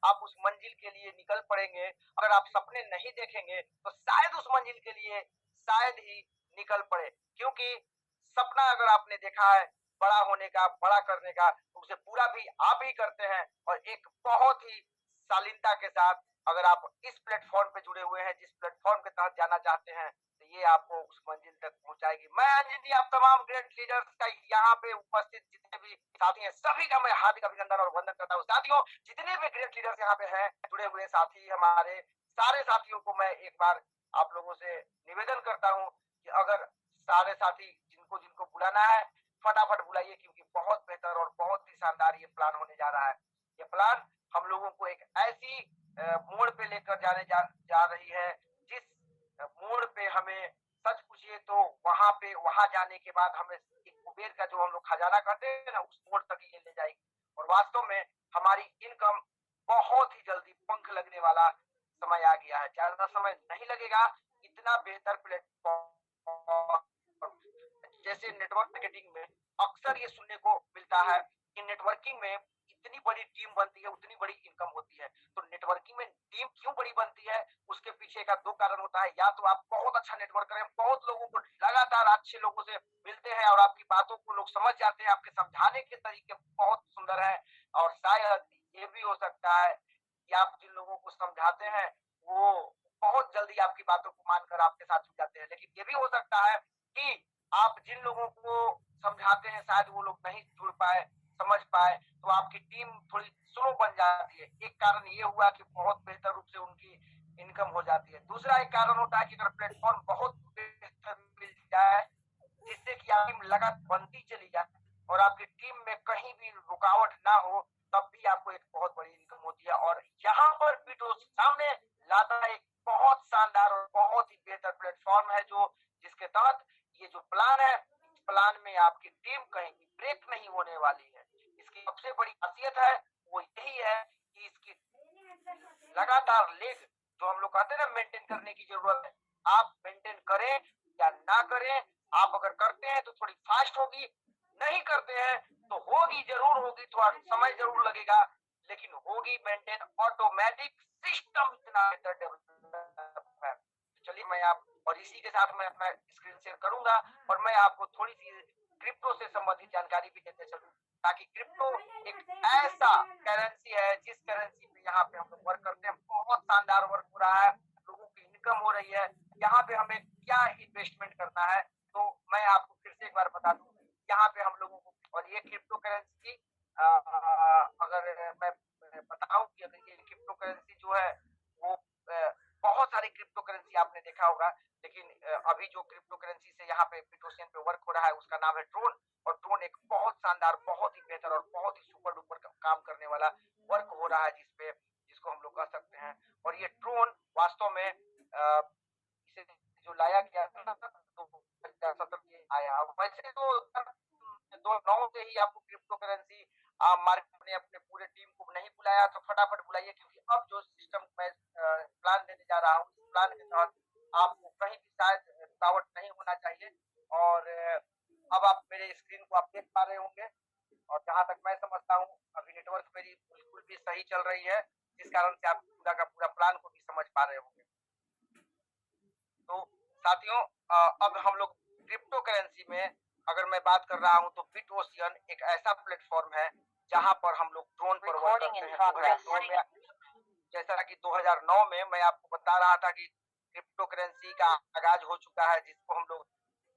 आप उस मंजिल के लिए निकल पड़ेंगे। अगर आप सपने नहीं देखेंगे तो शायद उस मंजिल के लिए शायद ही निकल पड़े, क्योंकि सपना अगर आपने देखा है बड़ा होने का, बड़ा करने का, तो उसे पूरा भी आप ही करते हैं। और एक बहुत ही शालीनता के साथ अगर आप इस प्लेटफॉर्म पे जुड़े हुए हैं, जिस प्लेटफॉर्म के तहत जाना चाहते हैं, तो ये आपको उस मंजिल तक पहुंचाएगी। मैं अंजनी, आप तमाम ग्रेट लीडर्स का यहाँ पे उपस्थित जितने भी साथी हैं, सभी का मैं हार्दिक अभिनंदन और वंदन करता हूँ। साथियों, जितने भी ग्रेट लीडर्स यहाँ पे हैं, जुड़े हुए साथी हमारे, सारे साथियों को मैं एक बार आप लोगों से निवेदन करता हूँ कि अगर सारे साथी जिनको जिनको बुलाना है फटाफट बुलाइए, क्योंकि बहुत बेहतर और बहुत ही शानदार ये प्लान होने जा रहा है। ये प्लान हम लोगों को एक ऐसी मोड़ पे लेकर जा रही है, जिस मोड़ पे हमें सच पूछिए तो वहां जाने के बाद हमें एक कुबेर का जो हम लोग खजाना कहते हैं ना, उस मोड़ तक ये ले जाएगी। और वास्तव में हमारी इनकम बहुत ही जल्दी पंख लगने वाला समय आ गया है। ज्यादा समय नहीं लगेगा। इतना बेहतर प्लेटफॉर्म, जैसे नेटवर्क मार्केटिंग में अक्सर ये सुनने को मिलता है कि नेटवर्किंग में इतनी बड़ी टीम बनती है, उतनी बड़ी इनकम होती है। तो नेटवर्किंग में टीम क्यों बड़ी बनती है, उसके पीछे का दो कारण होता है। या तो आप बहुत अच्छा नेटवर्क करें, बहुत लोगों को लगातार अच्छे लोगों से मिलते हैं और आपकी बातों को लोग समझ जाते हैं, आपके समझाने के तरीके बहुत सुंदर है। और शायद ये भी हो सकता है कि आप जिन लोगों को समझाते हैं वो बहुत जल्दी आपकी बातों को मानकर आपके साथ जुड़ जाते हैं। लेकिन ये भी हो सकता है कि आप जिन लोगों को समझाते हैं शायद वो लोग नहीं जुड़ पाए, समझ पाए, तो आपकी टीम थोड़ी स्लो बन जाती है। एक कारण ये हुआ कि बहुत बेहतर रूप से उनकी इनकम हो जाती है। दूसरा एक कारण होता है कि अगर प्लेटफॉर्म बहुत बेहतर मिल जाए, जिससे कि आपकी टीम लगातार बनती चली जाए और आपकी टीम में कहीं भी रुकावट ना हो, तब भी आपको एक बहुत बड़ी इनकम होती है। और यहाँ पर भी तो सामने लाता एक बहुत शानदार और बहुत ही बेहतर प्लेटफॉर्म है, जो जिसके तहत ये जो प्लान है, इस प्लान में आपकी टीम कहीं ब्रेक नहीं होने वाली है। इसकी सबसे बड़ी खासियत है वो यही है कि इसकी लगातार लेग जो हम लोग कहते हैं ना, मेंटेन करने की जरूरत है। आप मेंटेन करें या ना करें, आप अगर करते हैं तो थोड़ी फास्ट होगी, नहीं करते हैं तो होगी जरूर होगी, थोड़ा समय जरूर लगेगा, लेकिन होगी मेंटेन ऑटोमेटिक। सिस्टम इतना बेहतर डेवलप है। चलिए मैं आप और इसी के साथ मैं अपना स्क्रीन शेयर करूंगा और मैं आपको थोड़ी सी क्रिप्टो से संबंधित जानकारी भी देते चलूं, ताकि क्रिप्टो एक ऐसा करेंसी है जिस करेंसी पे यहाँ पे हम लोग वर्क करते हैं। बहुत शानदार वर्क हो रहा है, लोगों की इनकम हो रही है। यहाँ पे हमें क्या इन्वेस्टमेंट करना है, तो मैं आपको फिर से एक बार बता दूं, यहाँ पे हम लोगों को और ये क्रिप्टो करेंसी अगर मैं बताऊं कि अगर ये क्रिप्टो करेंसी जो है वो बहुत सारी क्रिप्टो करेंसी आपने देखा होगा, लेकिन अभी जो क्रिप्टो करेंसी से यहाँ पे बिटोसियन पे वर्क हो रहा है उसका नाम है ट्रोन। और ट्रोन एक बहुत शानदार, बहुत ही बेहतर और बहुत ही सुपर डुपर काम करने वाला वर्क हो रहा है, जिसको हम लोग कह सकते हैं। और ये ट्रोन वास्तव में इसे जो लाया गया था ना, तो 2017 में आया। वैसे तो 2009 से ही आपको क्रिप्टो करेंसी मार्केट ने अपने पूरे टीम को नहीं बुलाया, तो फटाफट बुलाइए, क्योंकि अब जो सिस्टम मैं प्लान देने जा रहा हूँ, इस प्लान के तहत आपको कहीं भी शायद रुकावट नहीं होना चाहिए। और अब आप मेरे स्क्रीन को आप देख पा रहे होंगे, और जहां तक मैं समझता हूँ अभी नेटवर्क मेरी बिल्कुल भी सही चल रही है, जिस कारण से आप पूरा का पूरा प्लान को भी समझ पा रहे होंगे। तो साथियों, अब हम लोग क्रिप्टो करेंसी में अगर मैं बात कर रहा हूं, तो बिटओशियन एक ऐसा प्लेटफॉर्म है जहां पर हम लोग ड्रोन पर वर्क करते हैं। 2009 में, जैसा कि 2009 में मैं आपको बता रहा था कि क्रिप्टो करेंसी का आगाज हो चुका है, जिसको हम लोग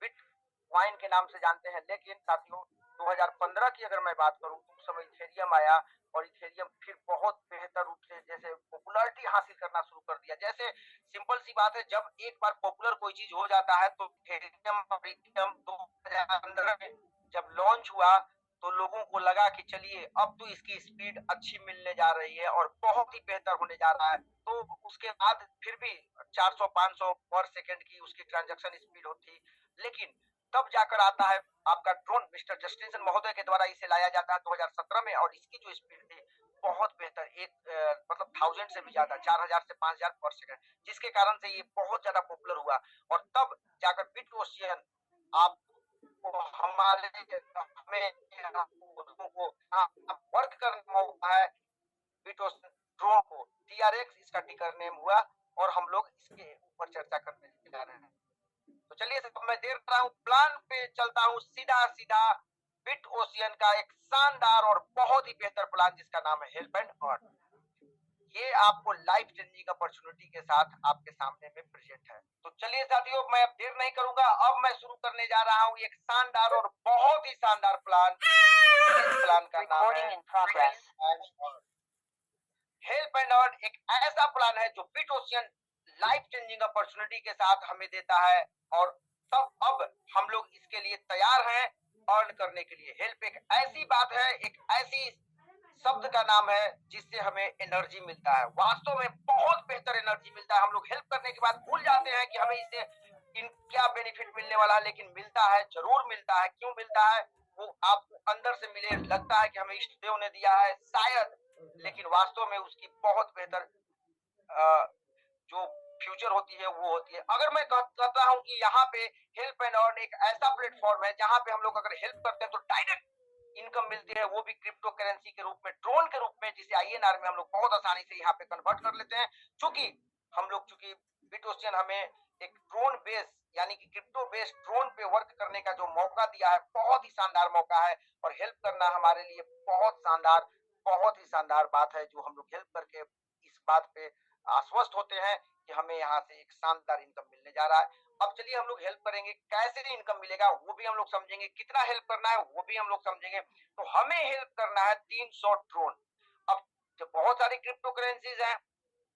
बिटकॉइन के नाम से जानते हैं। लेकिन साथियों, 2015 की अगर मैं बात करूं तो उस समय इथेरियम आया, और इथेरियम फिर बहुत बेहतर रूप से जैसे पॉपुलैरिटी हासिल करना शुरू कर दिया। जैसे सिंपल सी बात है, जब एक बार पॉपुलर कोई चीज हो जाता है, तो इथेरियम और इथेरियम 2015 में जब लॉन्च हुआ तो लोगों को लगा कि चलिए अब तो इसकी स्पीड अच्छी मिलने जा रही है और बहुत ही बेहतर होने जा रहा है। तो उसके बाद फिर भी 400-500 पर सेकंड की उसकी ट्रांजैक्शन स्पीड होती, लेकिन तब जाकर आता है आपका ड्रोन। मिस्टर जस्टिन महोदय के द्वारा इसे लाया जाता है 2017 में, और इसकी जो स्पीड थी बहुत बेहतर, एक मतलब 1000 से भी ज्यादा, 4000 से 5000 पर सेकंड, जिसके कारण से ये बहुत ज्यादा पॉपुलर हुआ। और तब जाकर बिटओशियन आप हमारे हमें को वर्क करना होता है बिटोसियन ड्रोन को। TRX इसका टिकर नेम हुआ और हम लोग इसके ऊपर चर्चा करने जा रहे हैं। तो चलिए सब मैं देर कर रहा हूँ, प्लान पे चलता हूँ सीधा सीधा। बिट ओशियन का एक शानदार और बहुत ही बेहतर प्लान जिसका नाम है हेल्प एंड अर्न, ये आपको लाइफ चेंजिंग अपॉर्चुनिटी के साथ आपके सामने में प्रेजेंट है। तो चलिए साथियों, मैं अब देर नहीं करूंगा, अब मैं शुरू करने जा रहा हूँ एक शानदार और बहुत ही शानदार प्लान। इस प्लान का नाम है हेल्प एंड अर्न। एक ऐसा प्लान है जो bit ocean life changing opportunity के साथ हमें देता है और तब अब हम लोग इसके लिए तैयार हैं अर्न करने के लिए। हेल्प एक ऐसी बात है, एक ऐसी शब्द का नाम है जिससे हमें एनर्जी मिलता है, वास्तव में बहुत बेहतर एनर्जी मिलता है। हम लोग हेल्प करने के बाद भूल जाते हैं कि हमें इससे इन क्या बेनिफिट मिलने वाला है, लेकिन मिलता है, जरूर मिलता है। क्यों मिलता है वो आपको अंदर से मिले, लगता है कि हमें इष्ट देव ने दिया है शायद, लेकिन वास्तव में उसकी बहुत बेहतर जो फ्यूचर होती है वो होती है। अगर मैं कहता हूं कि यहाँ पे हेल्प एंड अर्न एक ऐसा प्लेटफॉर्म है जहां पे हम लोग अगर हेल्प करते हैं तो डायरेक्ट इनकम मिलती है, वो भी क्रिप्टो करेंसी के रूप में, ड्रोन के रूप में, जिसे INR में हम लोग बहुत आसानी से यहाँ पे कन्वर्ट कर लेते हैं। चूंकि बिट ओशियन हमें एक ड्रोन बेस यानी कि क्रिप्टो बेस्ड ड्रोन पे वर्क करने का जो मौका दिया है, बहुत ही शानदार मौका है और हेल्प करना हमारे लिए बहुत ही शानदार बात है, जो हम लोग हेल्प करके इस बात पे आश्वस्त होते हैं कि हमें यहाँ से एक शानदार इनकम मिलने जा रहा है। अब चलिए हम लोग हेल्प करेंगे, कैसे इनकम मिलेगा वो भी हम लोग समझेंगे, कितना हेल्प करना है वो भी हम लोग समझेंगे। तो हमें हेल्प करना है 300 ड्रोन। अब जब बहुत सारी क्रिप्टो करेंसीज हैं,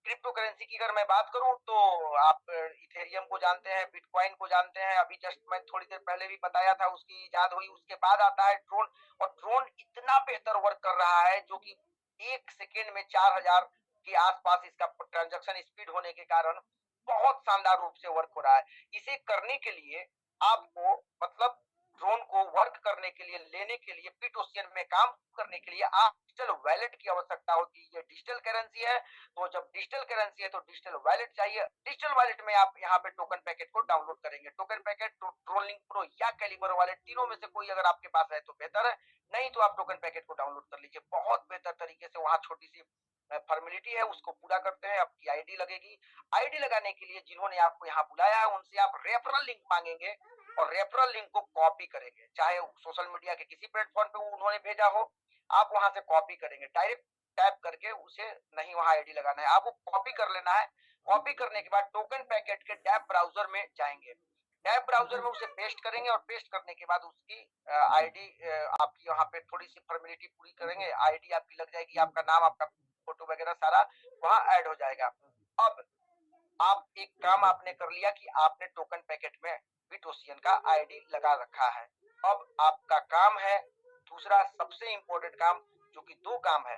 क्रिप्टो करेंसी की अगर मैं बात करूं तो आप इथेरियम को जानते हैं, बिटकॉइन को जानते हैं, अभी जस्ट मैं थोड़ी देर पहले भी बताया था उसकी इजाद हुई। उसके बाद आता है ड्रोन, और ड्रोन इतना बेहतर वर्क कर रहा है जो कि 1 सेकेंड में 4000 के आसपास इसका ट्रांजैक्शन स्पीड होने के कारण बहुत शानदार रूप से वर्क हो रहा है। इसे करने के लिए आपको मतलब ड्रोन को वर्क करने के लिए, लेने के लिए, बिट ओशियन में काम करने के लिए आप डिजिटल वैलेट की आवश्यकता होती है। ये डिजिटल करेंसी है, तो जब डिजिटल करेंसी है तो डिजिटल वैलेट चाहिए। डिजिटल वैलेट में आप यहाँ पे टोकन पैकेट को डाउनलोड करेंगे। Token packet, drone link pro या कैलिबर वैलेट, तीनों में से कोई अगर आपके पास है तो बेहतर है, नहीं तो आप टोकन पैकेट को डाउनलोड कर लीजिए। बहुत बेहतर तरीके से वहां छोटी सी फॉर्मेलिटी है, उसको पूरा करते हैं। आपकी आईडी लगेगी। आईडी लगाने के लिए जिन्होंने आपको यहाँ बुलाया है उनसे आप रेफरल लिंक मांगेंगे और रेफरल लिंक को कॉपी करेंगे, चाहे सोशल मीडिया के किसी प्लेटफॉर्म पे उन्होंने भेजा हो, आप वहां से कॉपी करेंगे। डायरेक्ट टैप करके उसे नहीं वहां आईडी लगाना है, आपको कॉपी कर लेना है। कॉपी करने के बाद टोकन पैकेट के टैब ब्राउजर में जाएंगे, टैब ब्राउजर में उसे पेस्ट करेंगे और पेस्ट करने के बाद उसकी आईडी आपकी वहां पे थोड़ी सी फॉर्मेलिटी पूरी करेंगे, आईडी आपकी लग जाएगी, आपका नाम, आपका फोटो वगैरह सारा वहां ऐड हो जाएगा। अब आप एक काम आपने कर लिया कि आपने टोकन पैकेट में बिट ओशियन का आईडी लगा रखा है। अब आपका काम है दूसरा सबसे इंपॉर्टेंट काम, जो कि 2 काम है।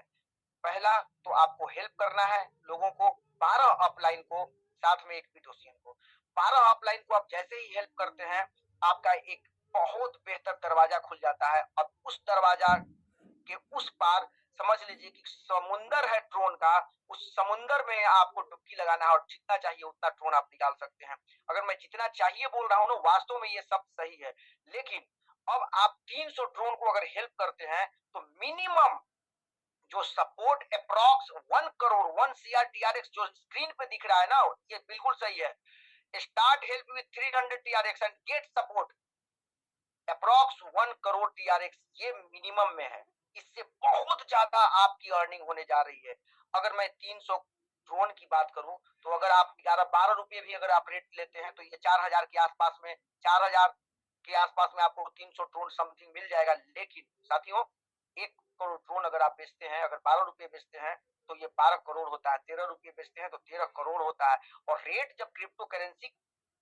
पहला तो आपको हेल्प करना है लोगों को, 12 अपलाइन को, साथ में एक बिट ओशियन को। 12 अपलाइन को आप जैसे ही हेल्प करते हैं, आपका एक बहुत बेहतर दरवाजा खुल जाता है। अब उस दरवाजा के उस पार समझ लीजिए कि समुंदर है ड्रोन का, उस समुंदर में आपको डुबकी लगाना है और जितना चाहिए उतना ड्रोन आप निकाल सकते हैं। अगर मैं जितना चाहिए बोल रहा हूँ ना, वास्तव में ये सब सही है, लेकिन अब आप 300 ड्रोन को अगर हेल्प करते हैं तो मिनिमम जो support approx 1 crore 1 CR TRX जो स्क्रीन पे दिख रहा है ना, ये बिल्कुल सही है। Start help with 300 TRX and get support approx 1 crore TRX, ये मिनिमम में है। इससे बहुत ज्यादा आपकी अर्निंग होने जा रही है। अगर मैं 300 ड्रोन की बात करूं तो अगर आप 11-12 रुपए भी अगर आप रेट लेते हैं तो ये 4000 के आसपास में, 4000 के आसपास में आपको 300 ड्रोन समथिंग मिल जाएगा। लेकिन साथियों, 1 करोड़ ड्रोन अगर आप बेचते हैं, अगर 12 रुपए बेचते हैं तो ये 12 करोड़ होता है, 13 रुपए बेचते हैं तो 13 करोड़ होता है। और रेट जब क्रिप्टो करेंसी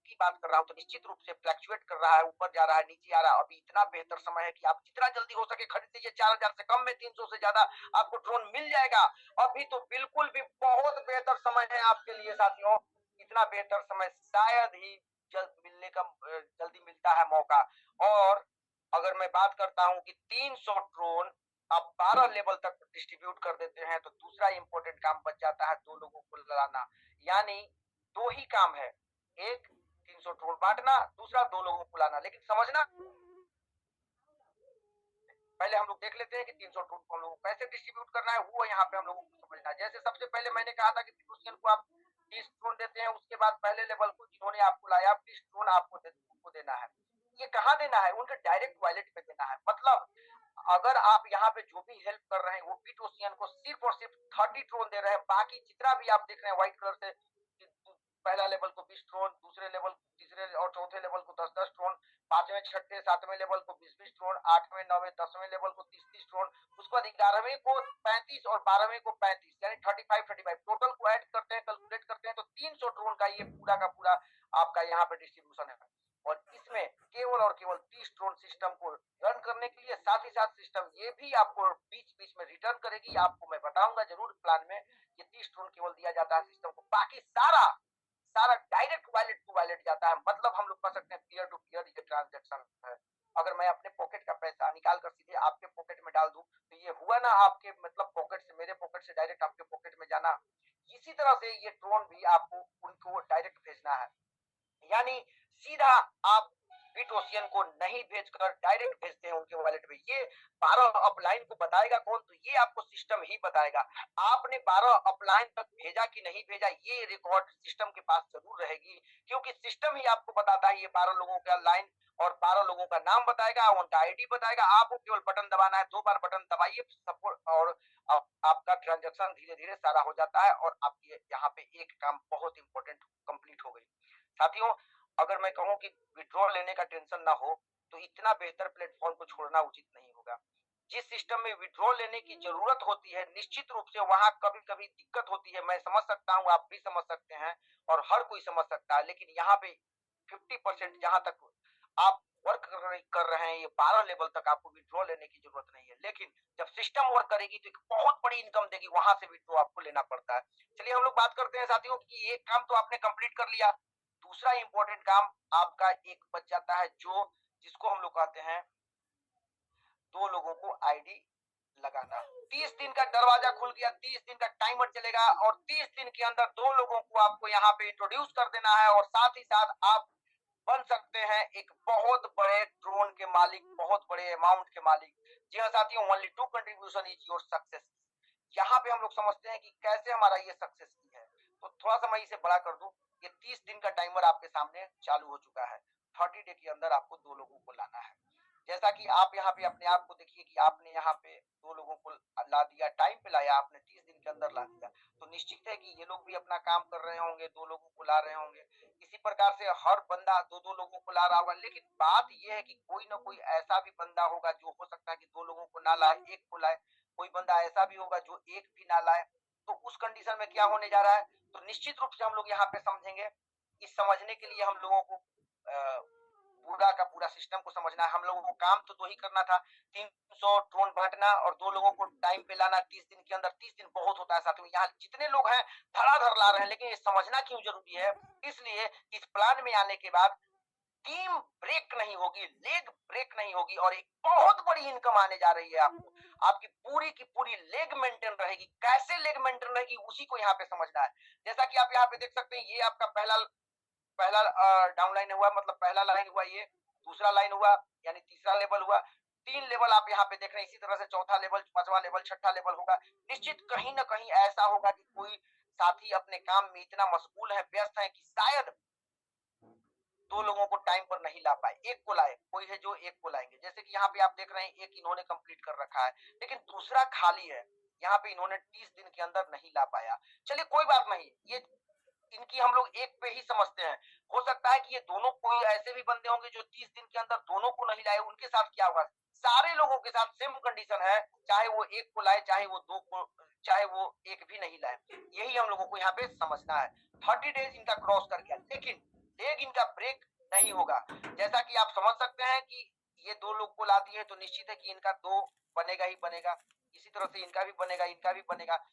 की बात कर रहा हूं तो निश्चित रूप से फ्लक्चुएट कर रहा है, ऊपर जा रहा है, नीचे आ रहा है। अभी इतना बेहतर समय है कि आप जितना जल्दी हो सके खरीद लीजिए। 4000 से कम में 300 से ज्यादा आपको ड्रोन मिल जाएगा। अभी तो बिल्कुल भी बहुत बेहतर समय है आपके लिए साथियों। इतना बेहतर समय शायद ही जल्दी मिलता है मौका। और अगर मैं बात करता हूं कि 300 ड्रोन आप 12 लेवल तक डिस्ट्रीब्यूट कर देते हैं तो दूसरा इंपॉर्टेंट काम बच जाता है 2 लोगों को लगाना। यानी 2 ही काम है, एक 300 ड्रोन बांटना, दूसरा 2 लोगों को लाना। लेकिन समझना पहले हम लोग देख लेते हैं कि 300 ट्रोन को हम लोग को कैसे डिस्ट्रीब्यूट करना है, वो यहाँ पे हम लोगों को समझना है। जैसे सबसे पहले मैंने कहा था कि पीटोशियन को आप 30 ट्रोन देते हैं, उसके बाद पहले लेवल को जिन्होंने आपको लाया 20 ट्रोन आपको उनको देना है। ये कहाँ देना है? उनके डायरेक्ट वॉलेट में देना है। मतलब अगर आप यहाँ पे जो भी हेल्प कर रहे हैं वो पीटोशियन को सिर्फ और सिर्फ 30 ट्रोन दे रहे हैं, बाकी जितना भी आप देख रहे हैं व्हाइट कलर से, पहला लेवल को 20 ट्रोन, दूसरे लेवल, तीसरे और चौथे लेवल को 10-10 ट्रोन, पांचवें, छठे, सातवें लेवल को 20-20 ट्रोन, आठवें, नौवें, 10वें लेवल को 30-30 ट्रोन, उसके बाद 11वें को 35 और 12वें को 35, यानी 35 टोटल को ऐड करते हैं, कैलकुलेट करते हैं तो 300 ट्रोन का ये पूरा का पूरा आपका यहाँ पे डिस्ट्रीब्यूशन है। और इसमें केवल और केवल 30 ट्रोन सिस्टम को रन करने के लिए, साथ ही साथ सिस्टम ये भी आपको बीच बीच में रिटर्न करेगी, आपको मैं बताऊंगा जरूर प्लान में। ये 30 ट्रोन केवल दिया जाता है सिस्टम को, बाकी सारा सारा डायरेक्ट वॉलेट टू वॉलेट जाता है। मतलब हम लोग कह सकते हैं पीयर टू पीयर ये ट्रांजेक्शन है। अगर मैं अपने पॉकेट का पैसा निकाल कर सीधे आपके पॉकेट में डाल दूं तो ये हुआ ना आपके मतलब पॉकेट से, मेरे पॉकेट से डायरेक्ट आपके पॉकेट में जाना। इसी तरह से ये ट्रोन भी आपको उनको डायरेक्ट भेजना है, यानी सीधा आप पीटोशियन को नहीं भेजकर डायरेक्ट भेजते हैं उनके वॉलेट में। ये 12 अपलाइन को बताएगा कौन? तो ये आपको सिस्टम ही बताएगा। आपने 12 अपलाइन तक भेजा कि नहीं भेजा ये रिकॉर्ड सिस्टम के पास जरूर रहेगी, क्योंकि सिस्टम ही आपको बताता है ये 12 लोगों का लाइन और 12 लोगों का नाम बताएगा, उनका आईडी बताएगा। आपको केवल बटन दबाना है, 2 बार बटन दबाइए सपोर्ट, और आपका ट्रांजेक्शन धीरे धीरे सारा हो जाता है और आपकी यहाँ पे एक काम बहुत इंपॉर्टेंट कंप्लीट हो गई। साथियों, अगर मैं कहूं कि विड्रॉ लेने का टेंशन ना हो तो इतना बेहतर प्लेटफॉर्म को छोड़ना उचित नहीं होगा। जिस सिस्टम में विड्रॉ लेने की जरूरत होती है, निश्चित रूप से वहां कभी कभी दिक्कत होती है, मैं समझ सकता हूं, आप भी समझ सकते हैं और हर कोई समझ सकता है। लेकिन यहाँ पे 50% जहां तक आप वर्क कर रहे हैं, ये 12 लेवल तक आपको विड्रॉ लेने की जरूरत नहीं है, लेकिन जब सिस्टम वर्क करेगी तो एक बहुत बड़ी इनकम देगी, वहां से विड्रॉ आपको लेना पड़ता है। चलिए हम लोग बात करते हैं साथियों कि एक काम तो आपने कंप्लीट कर लिया, दूसरा इंपॉर्टेंट काम आपका एक बच जाता है, जो जिसको हम लोग कहते हैं 2 लोगों को आईडी लगाना। 30 दिन का दरवाजा खुल गया, 30 दिन का टाइमर चलेगा और 30 दिन के अंदर 2 लोगों को आपको यहाँ पे इंट्रोड्यूस कर देना है और साथ ही साथ आप बन सकते हैं एक बहुत बड़े ड्रोन के मालिक, बहुत बड़े अमाउंट के मालिक। जी हाँ साथियों, only 2 contribution is your success. यहाँ पे हम लोग समझते हैं कि कैसे हमारा ये सक्सेस की है, तो थोड़ा सा मैं इसे बड़ा कर दूं। ये 30 दिन का टाइमर आपके सामने चालू हो चुका है। 30 डे के अंदर आपको 2 लोगों को लाना है। जैसा कि आप यहाँ पे अपने आप को देखिए कि आपने यहाँ पे 2 लोगों को ला दिया, टाइम पे लाया आपने, 30 दिन के अंदर ला दिया, तो निश्चित है कि ये लोग भी अपना काम कर रहे होंगे, 2 लोगों को ला रहे होंगे। इसी प्रकार से हर बंदा 2-2 लोगों को ला रहा होगा, लेकिन बात यह है कि कोई ना कोई ऐसा भी बंदा होगा जो हो सकता है कि 2 लोगों को ना लाए, 1 को लाए। कोई बंदा ऐसा भी होगा जो 1 भी ना लाए। तो उस कंडीशन में क्या होने जा रहा है, तो निश्चित रूप से हम लोग यहाँ पे समझेंगे। इस समझने के लिए हम लोगों को पूरा का पूरा सिस्टम को समझना है। हम लोगों को काम तो 2 ही करना था, 300 ड्रोन बांटना और 2 लोगों को टाइम पे लाना 30 दिन के अंदर। 30 दिन बहुत होता है साथियों, यहाँ जितने लोग हैं धड़ाधड़ ला रहे हैं, लेकिन ये समझना क्यों जरूरी है, इसलिए इस प्लान में आने के बाद टीम ब्रेक नहीं होगी, लेग ब्रेक नहीं होगी और एक बहुत बड़ी इनकम आने जा रही है आपको। आपकी पूरी की पूरी लेग मेंटेन रहेगी। कैसे लेग मेंटेन रहेगी उसी को यहाँ पे समझना है। जैसा कि आप यहाँ पे देख सकते हैं, ये आपका पहला पहला डाउन लाइन हुआ, मतलब पहला लाइन हुआ, ये दूसरा लाइन हुआ, यानी तीसरा लेवल हुआ। 3 लेवल आप यहाँ पे देख रहे हैं। इसी तरह से चौथा लेवल, पांचवा लेवल, छठा लेवल होगा। निश्चित कहीं ना कहीं ऐसा होगा कि कोई साथी अपने काम में इतना मशगूल है, व्यस्त है कि शायद 2 लोगों को टाइम पर नहीं ला पाए, 1 को लाए। कोई है जो 1 को लाएंगे, जैसे कि यहाँ पे आप देख रहे हैं 1 इन्होंने कंप्लीट कर रखा है, लेकिन दूसरा खाली है, यहाँ पे इन्होंने 30 दिन के अंदर नहीं ला पाया। चलिए कोई बात नहीं, ये इनकी हम लोग 1 पे ही समझते हैं। हो सकता है कि ये दोनों, कोई ऐसे भी बंदे होंगे जो 30 दिन के अंदर दोनों को नहीं लाए, उनके साथ क्या होगा? सारे लोगों के साथ सेम कंडीशन है, चाहे वो 1 को लाए, चाहे वो 2 को, चाहे वो 1 भी नहीं लाए। यही हम लोगों को यहाँ पे समझना है। 30 डेज इनका क्रॉस कर गया, लेकिन लेग इनका ब्रेक नहीं होगा। जैसा कि आप समझ सकते हैं कि ये 2 लोग को ला दिए तो निश्चित है कि इनका 2 बनेगा ही बनेगा। इसी तरह से इनका भी बनेगा, इनका भी बनेगा।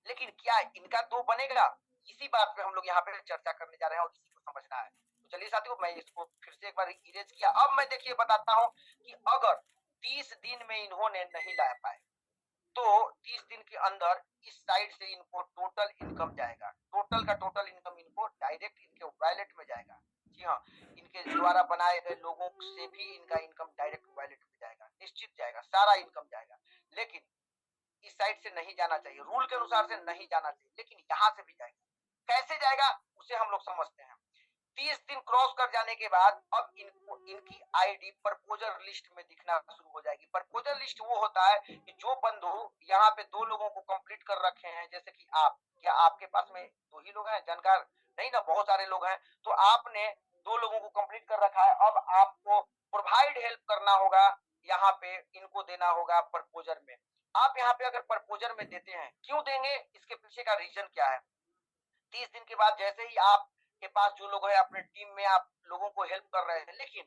लेकिन क्या इनका 2 बनेगा? इसी बात पे हम लोग यहाँ पे चर्चा करने जा रहे हैं और इसी को समझना है। तो चलिए साथियों, मैं इसको फिर से एक बार इरेज किया। अब मैं देखिए बताता हूँ कि अगर 30 दिन में इन्होंने नहीं ला पाए तो 30 दिन के अंदर इस साइड से इनको टोटल इनकम जाएगा। टोटल का टोटल इनकम इनको डायरेक्ट इनके वॉलेट में जाएगा। जी हाँ, इनके द्वारा बनाए गए लोगों से भी इनका इनकम डायरेक्ट वॉलेट में जाएगा, निश्चित जाएगा, सारा इनकम जाएगा। लेकिन इस साइड से नहीं जाना चाहिए, रूल के अनुसार से नहीं जाना चाहिए, लेकिन यहाँ से भी जाएगा। कैसे जाएगा उसे हम लोग समझते हैं। 30 दिन क्रॉस कर जाने के बाद अब इनको इनकी आईडी प्रपोजल लिस्ट में दिखना शुरू हो जाएगी। प्रपोजल लिस्ट वो होता है कि जो बंधु यहाँ पे 2 लोगों को कंप्लीट कर रखे हैं, जैसे कि आप, क्या आपके पास में 2 ही लोग हैं जानकार? नहीं ना, बहुत सारे लोग हैं। तो आपने 2 लोगों को कंप्लीट कर रखा है, अब आपको प्रोवाइड हेल्प करना होगा, यहाँ पे इनको देना होगा प्रपोजल में। आप यहाँ पे अगर प्रपोजल में देते हैं, क्यों देंगे, इसके पीछे का रीजन क्या है? 30 दिन के बाद जैसे ही आपके पास जो लोग हैं अपने टीम में आप लोगों को हेल्प कर रहे हैं, लेकिन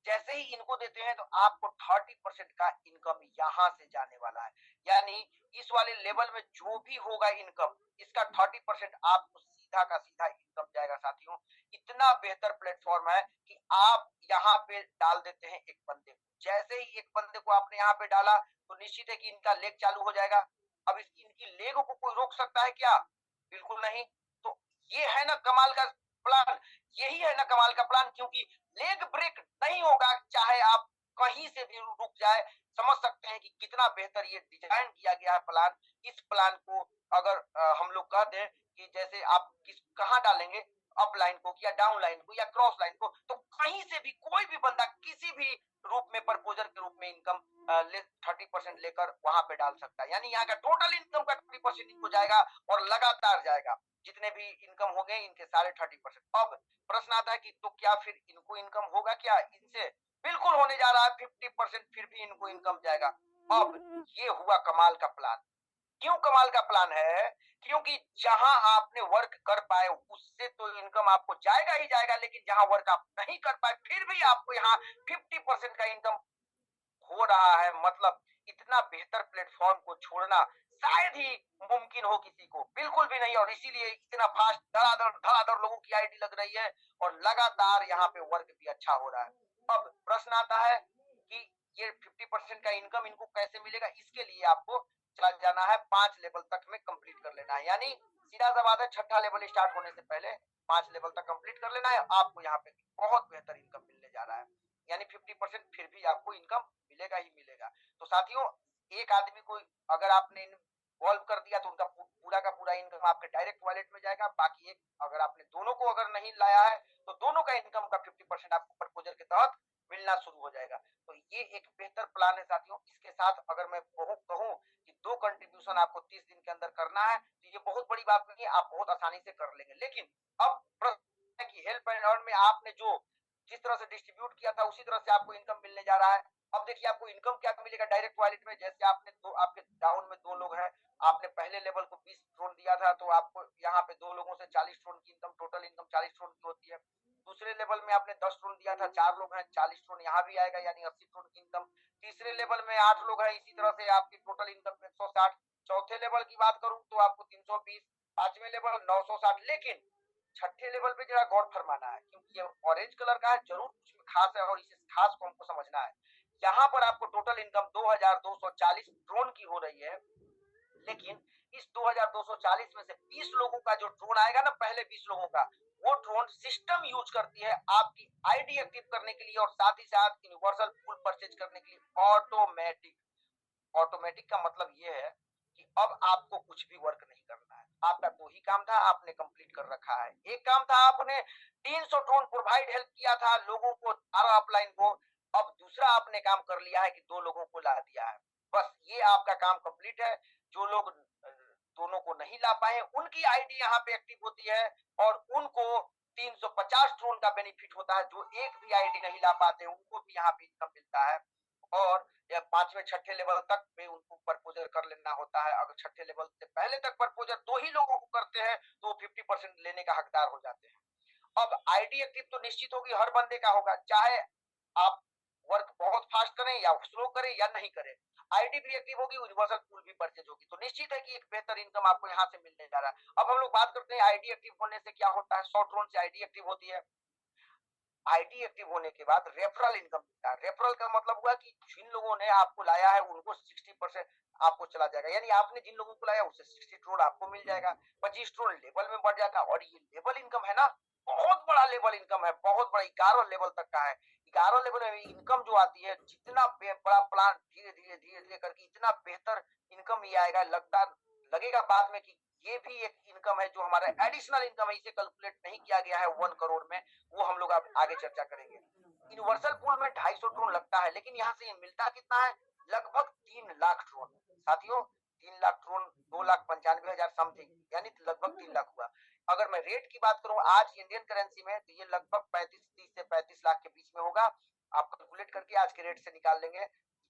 जैसे ही इनको देते हैं तो आपको 30% का इनकम यहाँ से जाने वाला है। यानी इस वाले लेवल में जो भी होगा इनकम, इसका 30% आपको सीधा का सीधा इनकम जाएगा। साथियों, इतना बेहतर प्लेटफॉर्म है कि आप यहाँ पे डाल देते हैं एक बंदे को, जैसे ही एक बंदे को आपने यहाँ पे डाला तो निश्चित है कि इनका लेग चालू हो जाएगा। अब इनकी लेग को कोई रोक सकता है क्या? बिल्कुल नहीं। तो ये है ना कमाल का प्लान, यही है ना कमाल का प्लान, क्योंकि लेग ब्रेक नहीं होगा, चाहे आप कहीं से भी रुक जाए। समझ सकते हैं कि कितना बेहतर ये डिजाइन किया गया है प्लान। इस प्लान को अगर हम लोग कह दें कि जैसे आप कहाँ डालेंगे, अप लाइन को या डाउन लाइन को या क्रॉस लाइन को, तो कहीं से भी कोई भी बंदा किसी भी रूप में प्रपोजल के रूप में इनकम 30% लेकर वहां पे डाल सकता है। यानी यहाँ का टोटल इनकम का 30% इनको जाएगा और लगातार जाएगा। जितने भी इनकम हो गए इनके सारे 30%। अब प्रश्न आता है कि तो क्या फिर इनको इनकम होगा क्या इनसे? बिल्कुल होने जा रहा है, 50% फिर भी इनको इनकम जाएगा। अब ये हुआ कमाल का प्लान। क्यों कमाल का प्लान है? क्योंकि जहां आपने वर्क कर पाए उससे तो इनकम आपको जाएगा ही जाएगा, लेकिन जहां वर्क आप नहीं कर पाए फिर भी आपको यहाँ 50% का इनकम हो रहा है। मतलब इतना बेहतर प्लेटफॉर्म को छोड़ना शायद ही मुमकिन हो किसी को, बिल्कुल भी नहीं। और इसीलिए इतना फास्ट धड़ाधड़ लोगों की आईडी लग रही है और लगातार यहाँ पे वर्क भी अच्छा हो रहा है। अब प्रश्न आता है कि ये 50% का इनकम इनको कैसे मिलेगा? इसके लिए आपको चला जाना है 5 लेवल तक में कंप्लीट कर लेना है। यानी सीधा सा बात है, छठा लेवल स्टार्ट होने से पहले 5 लेवल तक कंप्लीट कर लेना है। आपको यहाँ पे बहुत बेहतर इनकम मिलने जा रहा है। यानी 50% फिर भी आपको इनकम मिलेगा ही मिलेगा। तो साथियों, एक आदमी को अगर आपने इन्वॉल्व कर दिया तो उनका पूरा का पूरा इनकम आपके डायरेक्ट वॉलेट में जाएगा। बाकी एक अगर आपने दोनों को अगर नहीं लाया है तो दोनों का इनकम का 50% आपको प्रपोजल के तहत मिलना शुरू हो जाएगा। तो ये एक बेहतर प्लान है साथियों। इसके साथ अगर मैं कहूँ कि 2 कंट्रीब्यूशन आपको 30 दिन के अंदर करना है तो ये बहुत बड़ी बात नहीं है, आप बहुत आसानी से कर लेंगे। लेकिन अब प्रश्न है कि हेल्प एंड अर्न में आपने जो जिस तरह से डिस्ट्रीब्यूट किया था उसी तरह से आपको इनकम मिलने जा रहा है। अब देखिए आपको इनकम क्या मिलेगा डायरेक्ट वॉलेट में। जैसे आपने आपके डाउन में 2 लोग हैं, आपने पहले लेवल को 20 ट्रोन दिया था तो आपको यहाँ पे 2 लोगों से 40 ट्रोन की इनकम, टोटल इनकम 40 ट्रोन की होती है। दूसरे लेवल में आपने 10 ट्रोन दिया था, 4 लोग हैं, 40 ट्रोन यहाँ भी आएगा, यानी 80 ट्रोन की इनकम। तीसरे लेवल में 8 लोग हैं, इसी तरह से आपकी टोटल इनकम 160। चौथे लेवल की बात करूं तो आपको 320, पांचवें लेवल 960। लेकिन छठे लेवल पे जरा गौर फरमाना है, क्योंकि ये ऑरेंज कलर का है, जरूर कुछ में खास है और इस खास को हमको समझना है। यहाँ पर आपको टोटल इनकम 2240 ड्रोन की हो रही है, लेकिन इस 2240 में से 20 लोगों का जो ड्रोन आएगा ना, पहले 20 लोगों का, वो ड्रोन सिस्टम यूज करती है आपकी आईडी एक्टिव करने के लिए और साथ ही साथ यूनिवर्सल पूल परचेज करने के लिए ऑटोमेटिक। ऑटोमेटिक का मतलब ये है कि अब आपको कुछ भी वर्क नहीं करना है। आपका 2 ही काम था, आपने कंप्लीट कर रखा है। एक काम था आपने 300 ड्रोन प्रोवाइड हेल्प किया था लोगों को, 12 अपलाइन को। अब दूसरा आपने काम कर लिया है कि 2 लोगों को ला दिया है। बस ये आपका काम कंप्लीट है। जो लोग दोनों को नहीं ला पाए उनकी आईडी यहाँ पे एक्टिव होती है और उनको 350 ड्रोन का बेनिफिट होता है। जो एक भी आईडी नहीं ला पाते उनको भी यहाँ पे इनकम मिलता है। और या 5वें 6ठे लेवल तक में उनको प्रपोजल कर लेना होता है। अगर 6ठे लेवल से पहले तक प्रपोजल 2 ही लोगों को करते हैं तो वो 50% लेने का हकदार हो जाते हैं। अब आईडी एक्टिव तो निश्चित होगी, हर बंदे का होगा, चाहे आप वर्क बहुत फास्ट करें या स्लो करें या नहीं करें, आईडी भी एक्टिव होगी, यूनिवर्सल पूल भी परचेज होगी। तो निश्चित है कि एक बेहतर इनकम आपको यहाँ से मिलने जा रहा है। अब हम लोग बात करते हैं आईडी एक्टिव होने से क्या होता है। 100 ड्रोन से आईडी एक्टिव होती है। आईडी एक्टिव होने के बाद रेफरल इनकम मिलता है। रेफरल का मतलब हुआ कि जिन लोगों ने आपको लाया है उनको 60% आपको चला जाएगा। यानी आपने जिन लोगों को लाया उससे 60 करोड़ आपको मिल जाएगा। 25 करोड़ लेवल में बढ़ जाता है। और ये लेवल इनकम है ना, बहुत बड़ा लेवल इनकम है, बहुत बड़ा, 11 लेवल तक का है। 11 लेवल में इनकम जो आती है, जितना बड़ा प्लान धीरे धीरे करके इतना बेहतर इनकम ये आएगा, लगेगा बाद में कि ये भी एक इनकम है जो हमारा एडिशनल इनकम है, इसे कैलकुलेट नहीं किया गया है 1 करोड़ में, वो हम लोग अब आगे चर्चा करेंगे। यूनिवर्सल पूल में 250 ड्रोन लगता है, लेकिन यहाँ से ये मिलता कितना है, लगभग 3 लाख ड्रोन। साथियों 3 लाख ड्रोन 2,95,000 समथिंग, यानी लगभग 3 लाख हुआ। अगर मैं रेट की बात करूं आज इंडियन करेंसी में, तो ये लगभग 30 से 35 लाख के बीच में होगा। आप कैलकुलेट करके आज के रेट से निकाल लेंगे।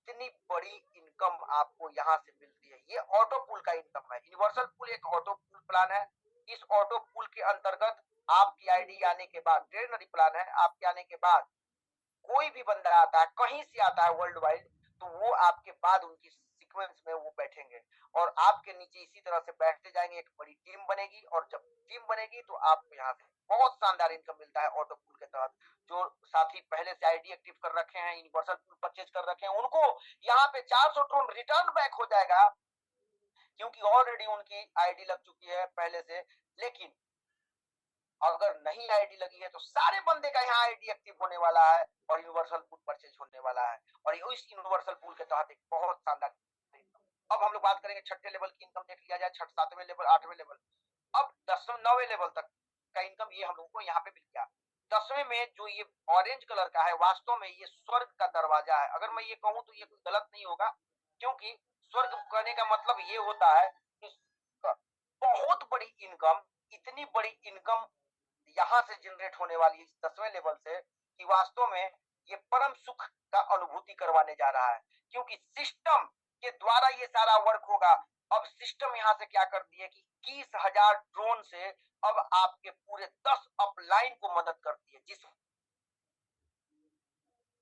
इतनी बड़ी इनकम आपको यहाँ से मिलती है, ये ऑटो पूल का इनकम है। यूनिवर्सल पूल एक ऑटो पूल प्लान है। इस ऑटो पूल के अंतर्गत आपकी आईडी आने के बाद, टेरनरी प्लान है, आपके आने के बाद कोई भी बंदा आता है, कहीं से आता है वर्ल्ड वाइड, तो वो आपके बाद उनकी सीक्वेंस में वो बैठेंगे और आपके नीचे इसी तरह से बैठते जाएंगे, एक बड़ी टीम बनेगी। और जब टीम बनेगी तो आपको यहाँ से बहुत शानदार इनकम मिलता है ऑटो पूल के तहत। जो साथी पहले से आईडी एक्टिव कर रखे हैं, यूनिवर्सल पूल परचेज कर रखे हैं, उनको यहाँ पे 400 ड्रोन रिटर्न बैक हो जाएगा, क्योंकि ऑलरेडी उनकी आईडी लग चुकी है पहले से। लेकिन अगर नहीं आईडी लगी है तो सारे बंदे का यहाँ आईडी एक्टिव होने वाला है और यूनिवर्सल पूल परचेज होने वाला है, और इस यूनिवर्सल पूल के तहत एक बहुत शानदार। अब हम लोग बात करेंगे छठे लेवल की इनकम, देख लिया जाए छठ 7वें लेवल 8वें लेवल। अब 10वें 9वें लेवल तक का इनकम ये हम लोगों को यहाँ पे मिल गया। 10वें में जो ये ऑरेंज कलर का है, वास्तव में ये स्वर्ग का दरवाजा है। अगर मैं ये कहूँ तो ये कोई गलत नहीं होगा, क्योंकि स्वर्ग कहने का मतलब ये होता है कि बहुत बड़ी इनकम, इतनी बड़ी इनकम यहाँ से जनरेट होने वाली है इस 10वें लेवल से, कि वास्तव में ये परम सुख का अनुभूति करवाने जा रहा है। क्योंकि सिस्टम के द्वारा ये सारा वर्क होगा। अब सिस्टम यहाँ से क्या करती है कि 21,000 ड्रोन से अब आपके पूरे 10 अपलाइन को मदद करती है, जिस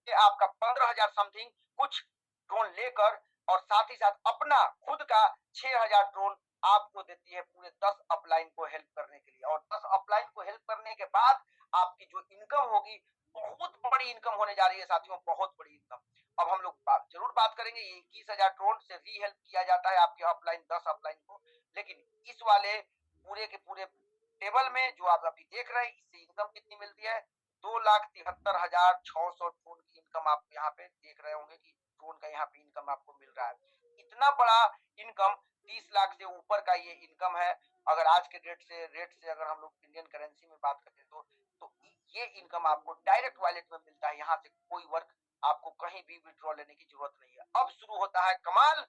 आपका 15,000 समथिंग कुछ ड्रोन लेकर, और साथ ही साथ अपना खुद का 6,000 ड्रोन आपको देती है पूरे 10 अपलाइन को हेल्प करने के लिए। और 10 अपलाइन को हेल्प करने के बाद आपकी जो इनकम होगी, बहुत बड़ी इनकम होने जा रही है साथियों, बहुत बड़ी इनकम। अब हम लोग जरूर बात करेंगे, ये 21,000 ड्रोन से री हेल्प किया जाता है आपके अपलाइन 10 अपलाइन को। लेकिन इस वाले पूरे के पूरे टेबल में जो आप अभी देख रहे हैं, इससे इनकम कितनी मिलती है, 2,73,600 ड्रोन की इनकम आप यहाँ पे देख रहे होंगे कि ड्रोन का यहाँ पे इनकम आपको मिल रहा है। इतना बड़ा इनकम, 30 लाख से ऊपर का ये इनकम है। अगर आज के रेट से अगर हम लोग इंडियन करेंसी में बात करते हैं तो ये इनकम आपको डायरेक्ट वॉलेट में मिलता है। यहाँ से कोई वर्क आपको कहीं भी विड्रॉ लेने की जरूरत नहीं है। अब शुरू होता है कमाल,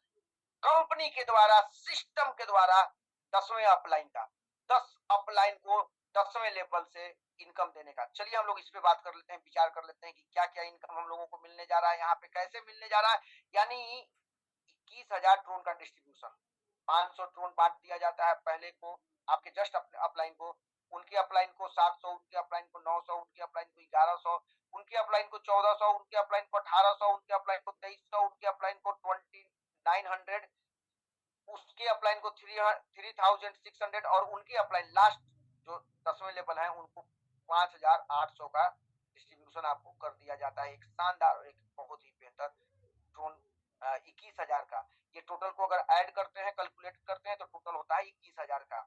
कंपनी के द्वारा, सिस्टम के द्वारा 10वें अपलाइन का, 10 अपलाइन को 10वें लेवल से इनकम देने का। चलिए हम लोग इस पे बात कर लेते हैं, विचार कर लेते हैं कि क्या क्या इनकम हम लोगों को मिलने जा रहा है, यहाँ पे कैसे मिलने जा रहा है। यानी 21,000 ड्रोन का डिस्ट्रीब्यूशन, 500 ड्रोन बांट दिया जाता है पहले को आपके जस्ट अपलाइन को, उनके अपलाइन को 700, उनके अपलाइन को 900, उनके अपलाइन को 1100, उनके अपलाइन को 1400, उनके अपलाइन को 1800, उनके अपलाइन को 2300, उनके अपलाइन को 2900, उसके अपलाइन को 3,600, और उनके अपलाइन लास्ट जो 10वें लेवल है उनको 5,800 का डिस्ट्रीब्यूशन आपको कर दिया जाता है। एक शानदार और एक बहुत ही बेहतर ड्रोन 21,000 का। ये टोटल को अगर ऐड करते हैं, कैलकुलेट करते हैं, तो टोटल होता है 21,000 का।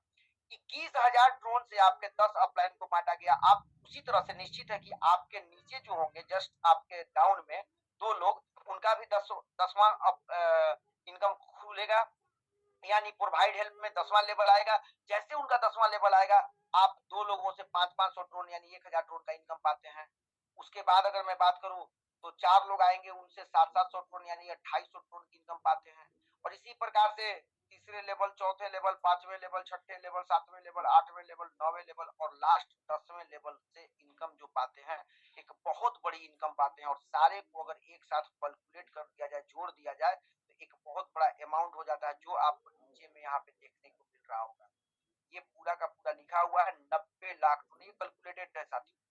21,000 ड्रोन से आपके 10 अपलाइन को बांटा गया। आप उसी तरह से निश्चित है कि आपके नीचे जो होंगे, जस्ट आपके डाउन में 2 लोग, उनका भी 10वां इनकम खुलेगा, यानी प्रोवाइड हेल्प में 10वां लेवल आएगा। जैसे उनका 10वां लेवल आएगा, आप 2 लोगों से 500 ड्रोन यानी 1,000 ड्रोन का इनकम पाते हैं। उसके बाद अगर मैं बात करूं तो 4 लोग आएंगे, उनसे 700 ड्रोन यानी 2,250 ड्रोन की इनकम पाते हैं। और इसी प्रकार से तीसरे लेवल, चौथे लेवल, 5वें लेवल, छठे लेवल, 7वें लेवल, 8वें लेवल, 9वें लेवल और लास्ट 10वें लेवल से इनकम जो पाते हैं, एक बहुत बड़ी इनकम पाते हैं। और सारे को अगर एक साथ कैलकुलेट कर दिया जाए, जोड़ दिया जाए, तो एक बहुत बड़ा अमाउंट हो जाता है, जो आपको नीचे में यहाँ पे देखने को मिल रहा होगा। ये पूरा का पूरा लिखा हुआ है 90 लाख ड्रोन, ये कैलकुलेटेड है साथियों,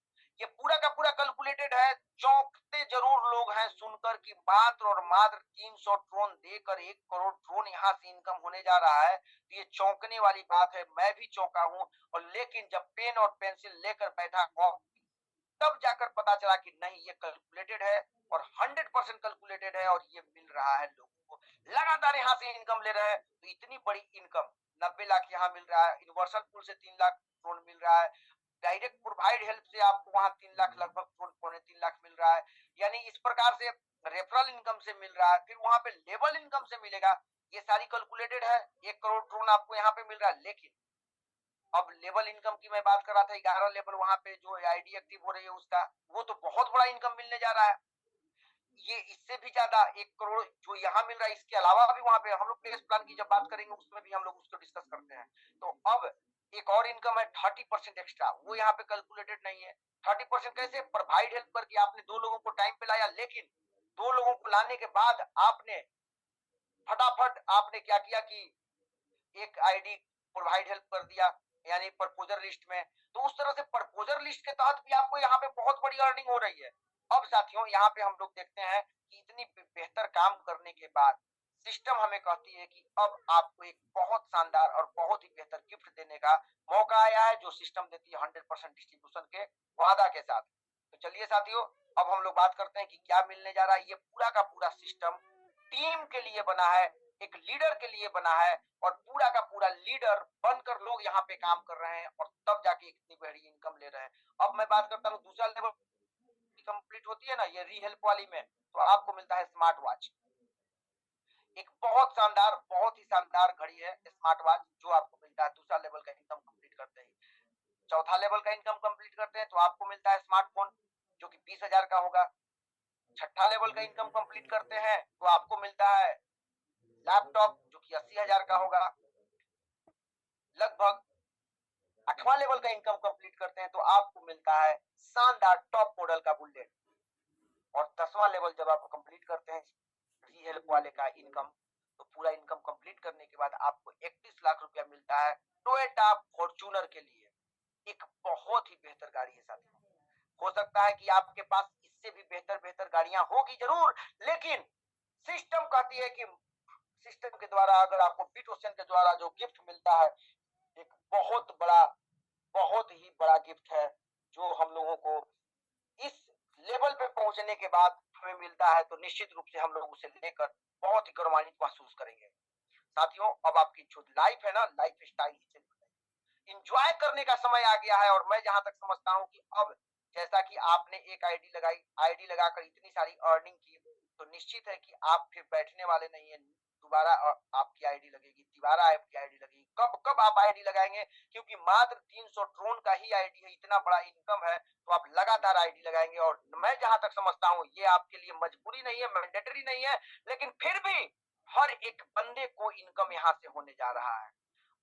ये पूरा का पूरा कैलकुलेटेड है। चौंकते जरूर लोग हैं सुनकर कि मात्र और मात्र 300 ड्रोन देकर 1 करोड़ ड्रोन यहाँ से इनकम होने जा रहा है। तो ये चौंकने वाली बात है, मैं भी चौंका हूँ। और लेकिन जब पेन और पेंसिल लेकर बैठा तब जाकर पता चला कि नहीं, ये कैलकुलेटेड है और 100% कैलकुलेटेड है, और ये मिल रहा है लोगों को। लगातार यहाँ से इनकम ले रहे हैं, तो इतनी बड़ी इनकम 90 लाख यहाँ मिल रहा है। यूनिवर्सल पूल से 3 लाख ड्रोन मिल रहा है। डायरेक्ट प्रोवाइड हेल्प से आपको वहां 3 लाख, लगभग 3 लाख मिल रहा है। यानी इस प्रकार से रेफरल इनकम से मिल रहा है, फिर वहां पे लेवल इनकम से मिलेगा। ये सारी कैलकुलेटेड है। 1 करोड़ ड्रोन आपको यहाँ पे मिल रहा है, लेकिन अब लेवल इनकम की मैं बात कर रहा था, 11 लेवल वहां पे जो आईडी एक्टिव हो रही है उसका, वो तो बहुत बड़ा इनकम मिलने जा रहा है। ये इससे भी ज्यादा 1 करोड़ जो यहाँ मिल रहा है, इसके अलावा भी वहां पे हम लोग प्लेस प्लान की जब बात करेंगे उसमें भी हम लोग उसको डिस्कस करते हैं। तो अब एक और इनकम है 30% एक्स्ट्रा, वो यहाँ पे कैलकुलेटेड नहीं है। 30% कैसे? प्रोवाइड हेल्प करके आपने 2 लोगों को टाइम पे लाया, लेकिन 2 लोगों को लाने के बाद आपने फटाफट आपने क्या किया कि एक आईडी प्रोवाइड हेल्प कर दिया, यानी प्रपोजर लिस्ट में। तो उस तरह से प्रपोजर लिस्ट के तहत भी आपको यहाँ पे बहुत बड़ी अर्निंग हो रही है। अब साथियों यहाँ पे हम लोग देखते हैं कि इतनी बेहतर काम करने के बाद सिस्टम हमें कहती है कि अब आपको एक बहुत शानदार और बहुत ही बेहतर गिफ्ट देने का मौका आया है, जो सिस्टम देती है 100% डिस्ट्रीब्यूशन के वादा के साथ। तो चलिए साथियों, अब हम लोग बात करते हैं कि क्या मिलने जा रहा है। ये पूरा का पूरा सिस्टम टीम के लिए बना है, एक लीडर के लिए बना है, और पूरा का पूरा लीडर बनकर लोग यहाँ पे काम कर रहे हैं और तब जाके इतनी बड़ी इनकम ले रहे हैं। अब मैं बात करता हूँ दूसरा लेवल कंप्लीट होती है ना ये रीहेल्प वाली में, तो आपको मिलता है स्मार्ट वॉच। एक बहुत शानदार, बहुत ही शानदार घड़ी है स्मार्ट वॉच, जो आपको मिलता है दूसरा लेवल का इनकम कंप्लीट करते ही। चौथा लेवल का इनकम कंप्लीट करते हैं तो आपको मिलता है स्मार्टफोन, जो कि 20,000 का होगा। छठा लेवल का इनकम कंप्लीट करते हैं तो आपको मिलता है लैपटॉप, जो कि 80,000 का होगा लगभग। 8वां लेवल का इनकम कंप्लीट करते हैं तो आपको मिलता है शानदार टॉप मॉडल का बुलेट। और 10वां लेवल जब आप कंप्लीट करते हैं री हेल्प वाले का इनकम, तो पूरा इनकम कंप्लीट करने के बाद आपको 31 लाख रुपया मिलता है टोयोटा फॉर्च्यूनर के लिए। एक बहुत ही बेहतर गाड़ी है साथियों। हो सकता है कि आपके पास इससे भी बेहतर बेहतर गाड़ियां होगी जरूर, लेकिन सिस्टम कहती है कि सिस्टम के द्वारा अगर आपको बिट ओशन के द्वारा जो गिफ्ट मिलता है, एक बहुत बड़ा, बहुत ही बड़ा गिफ्ट है, जो हम लोगों को इस लेवल पे पहुंचने के बाद हमें मिलता है, तो निश्चित रूप से हम लोग उसे लेकर बहुत ही गौरवान्वित महसूस करेंगे। साथियों, अब आपकी जो लाइफ है ना, लाइफ स्टाइल ही चेंज, इंजॉय करने का समय आ गया है। और मैं जहां तक समझता हूं कि अब जैसा कि आपने एक आईडी लगाई, आईडी लगाकर इतनी सारी अर्निंग की, तो निश्चित है कि आप फिर बैठने वाले नहीं है। दोबारा आपकी आईडी लगेगी, दोबारा आपकी आईडी लगेगी। कब कब आप आईडी लगाएंगे? क्योंकि मात्र 300 ड्रोन का ही आईडी है, इतना बड़ा इनकम है, तो आप लगातार आईडी लगाएंगे। और मैं जहां तक समझता हूँ ये आपके लिए मजबूरी नहीं है, मैंडेटरी नहीं है, लेकिन फिर भी हर एक बंदे को इनकम यहाँ से होने जा रहा है।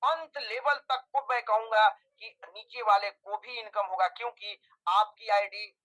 अंत लेवल तक को मैं कहूंगा कि नीचे वाले को भी इनकम होगा, क्योंकि आपकी आईडी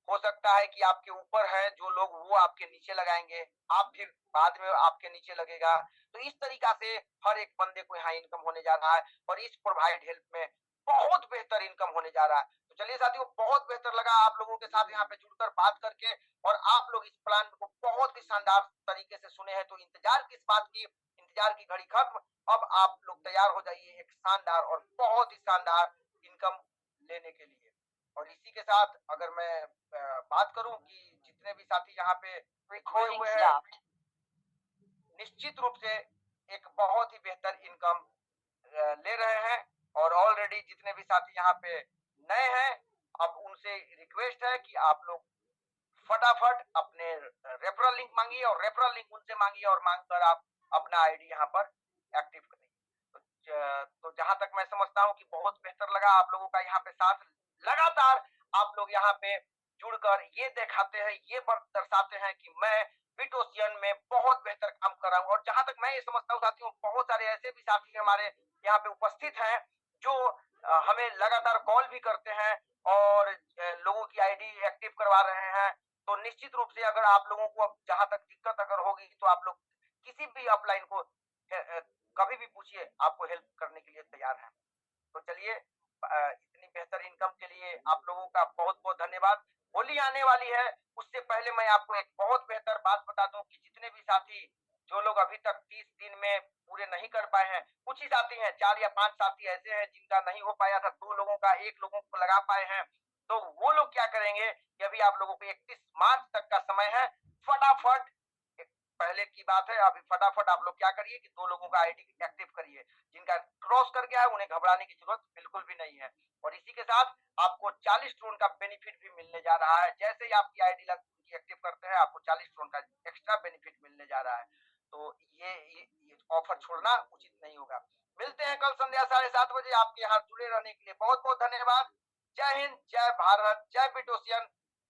हो सकता है कि आपके ऊपर है जो लोग, वो आपके नीचे लगाएंगे, आप फिर बाद में आपके नीचे लगेगा। तो इस तरीका से हर एक बंदे को यहाँ इनकम होने जा रहा है, और इस प्रोवाइड हेल्प में बहुत बेहतर इनकम होने जा रहा है। तो चलिए साथियों, बहुत बेहतर लगा आप लोगों के साथ यहाँ पे जुड़कर बात करके, और आप लोग इस प्लान को बहुत ही शानदार तरीके से सुने हैं। तो इंतजार किस बात की, इंतजार की घड़ी खत्म। अब आप लोग तैयार हो जाइए एक शानदार और बहुत ही शानदार इनकम लेने के लिए। और इसी के साथ अगर मैं बात करूं कि जितने भी साथी यहाँ पे जुड़े हुए हैं, निश्चित रूप से एक बहुत ही बेहतर इनकम ले रहे हैं। और ऑलरेडी जितने भी साथी यहाँ पे नए हैं, अब उनसे रिक्वेस्ट है कि आप लोग फटाफट अपने रेफरल लिंक मांगिए, और रेफरल लिंक उनसे मांगिए, और मांगकर आप अपना आईडी यहाँ पर एक्टिव करिए। तो जहां तक मैं समझता हूँ कि बहुत बेहतर लगा आप लोगों का यहाँ पे साथ। लगातार आप लोग यहाँ पे जुड़कर ये दिखाते हैं, ये दर्शाते हैं कि मैं बिटोसियन में बहुत बेहतर काम कर रहा हूँ। और जहां तक मैं ये समझता हूँ साथियों, बहुत सारे ऐसे भी साथी हमारे यहाँ पे उपस्थित हैं जो हमें लगातार कॉल भी करते हैं और लोगों की आईडी एक्टिव करवा रहे हैं। तो निश्चित रूप से अगर आप लोगों को अब जहां तक दिक्कत अगर होगी, तो आप लोग किसी भी अपलाइन को कभी भी पूछिए, आपको हेल्प करने के लिए तैयार है। तो चलिए, इतनी बेहतर इनकम के लिए आप लोगों का बहुत बहुत धन्यवाद। होली आने वाली है, उससे पहले मैं आपको एक बहुत बेहतर बात बता दूं कि जितने भी साथी, जो लोग अभी तक 30 दिन में पूरे नहीं कर पाए हैं, कुछ ही साथी हैं, 4 या 5 साथी ऐसे हैं जिनका नहीं हो पाया था, 2 लोगों का 1 लोगों को लगा पाए हैं। तो वो लोग क्या करेंगे कि अभी आप लोगों को 31 मार्च तक का समय है, फटाफट, पहले की बात है, अभी फटाफट आप लोग क्या करिए कि 2 लोगों का आईडी एक्टिव करिए। जिनका क्रॉस कर गया है उन्हें घबराने की जरूरत बिल्कुल भी नहीं है। और इसी के साथ आपको 40 ड्रोन का बेनिफिट भी मिलने जा रहा है। जैसे ही आपकी आईडी की एक्टिव करते हैं, आपको 40 टोन का एक्स्ट्रा बेनिफिट मिलने जा रहा है। तो ये ऑफर छोड़ना उचित नहीं होगा। मिलते हैं कल संध्या 7:30 बजे आपके यहाँ जुड़े रहने के लिए बहुत बहुत धन्यवाद। जय हिंद, जय भारत, जय बिटोसियन।